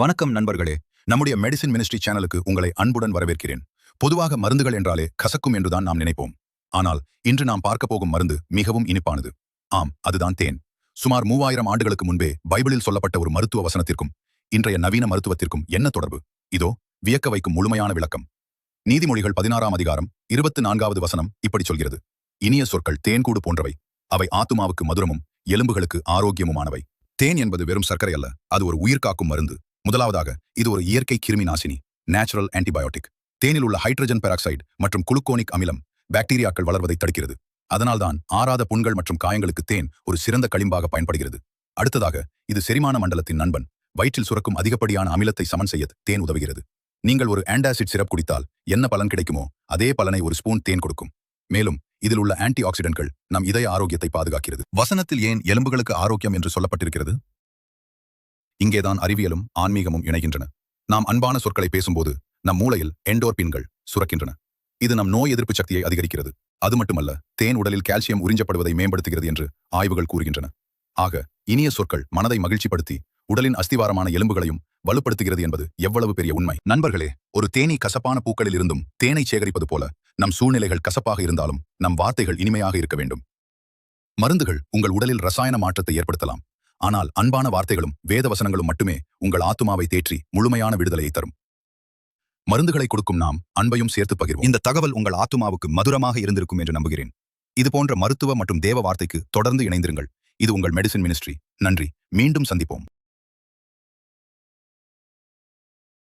வணக்கம் நண்பர்களே. நம்முடைய மெடிசின் மினிஸ்ட்ரி சேனலுக்கு உங்களை அன்புடன் வரவேற்கிறேன். பொதுவாக மருந்துகள் என்றாலே கசக்கும் என்றுதான் நாம் நினைப்போம். ஆனால் இன்று நாம் பார்க்க போகும் மருந்து மிகவும் இனிப்பானது. ஆம், அதுதான் தேன். சுமார் 3000 ஆண்டுகளுக்கு முன்பே பைபிளில் சொல்லப்பட்ட ஒரு மருத்துவ வசனத்திற்கும் இன்றைய நவீன மருத்துவத்திற்கும் என்ன தொடர்பு? இதோ வியக்க வைக்கும் முழுமையான விளக்கம். நீதிமொழிகள் 16ஆம் அதிகாரம் 24வது வசனம் இப்படி சொல்கிறது: இனிய சொற்கள் தேன்கூடு போன்றவை, அவை ஆத்துமாவுக்கு மதுரமும் எலும்புகளுக்கு ஆரோக்கியமுமானவை. தேன் என்பது வெறும் சர்க்கரை அல்ல, அது ஒரு உயிர்காக்கும் மருந்து. முதலாவதாக, இது ஒரு இயற்கை கிருமி நாசினி, நேச்சுரல் ஆன்டிபயோட்டிக். தேனில் உள்ள ஹைட்ரஜன் பெராக்சைடு மற்றும் குளுக்கோனிக் அமிலம் பாக்டீரியாக்கள் வளர்வதை தடுக்கிறது. அதனால்தான் ஆறாத புண்கள் மற்றும் காயங்களுக்கு தேன் ஒரு சிறந்த களிம்பாக பயன்படுகிறது. அடுத்ததாக, இது செரிமான மண்டலத்தின் நண்பன். வயிற்றில் சுரக்கும் அதிகப்படியான அமிலத்தை சமன் செய்ய தேன் உதவுகிறது. நீங்கள் ஒரு ஆன்டாசிட் சிரப் குடித்தால் என்ன பலன் கிடைக்குமோ அதே பலனை ஒரு ஸ்பூன் தேன் கொடுக்கும். மேலும் இதில் உள்ள ஆன்டி ஆக்சிடென்ட்கள் நம் இதய ஆரோக்கியத்தை பாதுகாக்கிறது. வசனத்தில் ஏன் எலும்புகளுக்கு ஆரோக்கியம் என்று சொல்லப்பட்டிருக்கிறது? இங்கேதான் அறிவியலும் ஆன்மீகமும் இணைகின்றன. நாம் அன்பான சொற்களை பேசும்போது நம் மூளையில் எண்டோர்பின்கள் சுரக்கின்றன. இது நம் நோய் எதிர்ப்பு சக்தியை அதிகரிக்கிறது. அது மட்டுமல்ல, தேன் உடலில் கால்சியம் உறிஞ்சப்படுவதை மேம்படுத்துகிறது என்று ஆய்வுகள் கூறுகின்றன. ஆக, இனிய சொற்கள் மனதை மகிழ்ச்சிப்படுத்தி உடலின் அஸ்திவாரமான எலும்புகளையும் வலுப்படுத்துகிறது என்பது எவ்வளவு பெரிய உண்மை. நண்பர்களே, ஒரு தேனீ கசப்பான பூக்களில் இருந்தும் தேனை சேகரிப்பது போல நம் சூழ்நிலைகள் கசப்பாக இருந்தாலும் நம் வார்த்தைகள் இனிமையாக இருக்க வேண்டும். மருந்துகள் உங்கள் உடலில் ரசாயன மாற்றத்தை ஏற்படுத்தலாம். ஆனால் அன்பான வார்த்தைகளும் வேத வசனங்களும் மட்டுமே உங்கள் ஆத்துமாவை தேற்றி முழுமையான விடுதலையை தரும். மருந்துகளை கொடுக்கும் நாம் அன்பையும் சேர்த்து பகிர்வோம். இந்த தகவல் உங்கள் ஆத்துமாவுக்கு மதுரமாக இருந்திருக்கும் என்று நம்புகிறேன். இதுபோன்ற மருத்துவ மற்றும் தேவ வார்த்தைக்கு தொடர்ந்து இணைந்திருங்கள். இது உங்கள் மெடிசின் மினிஸ்ட்ரி. நன்றி. மீண்டும் சந்திப்போம்.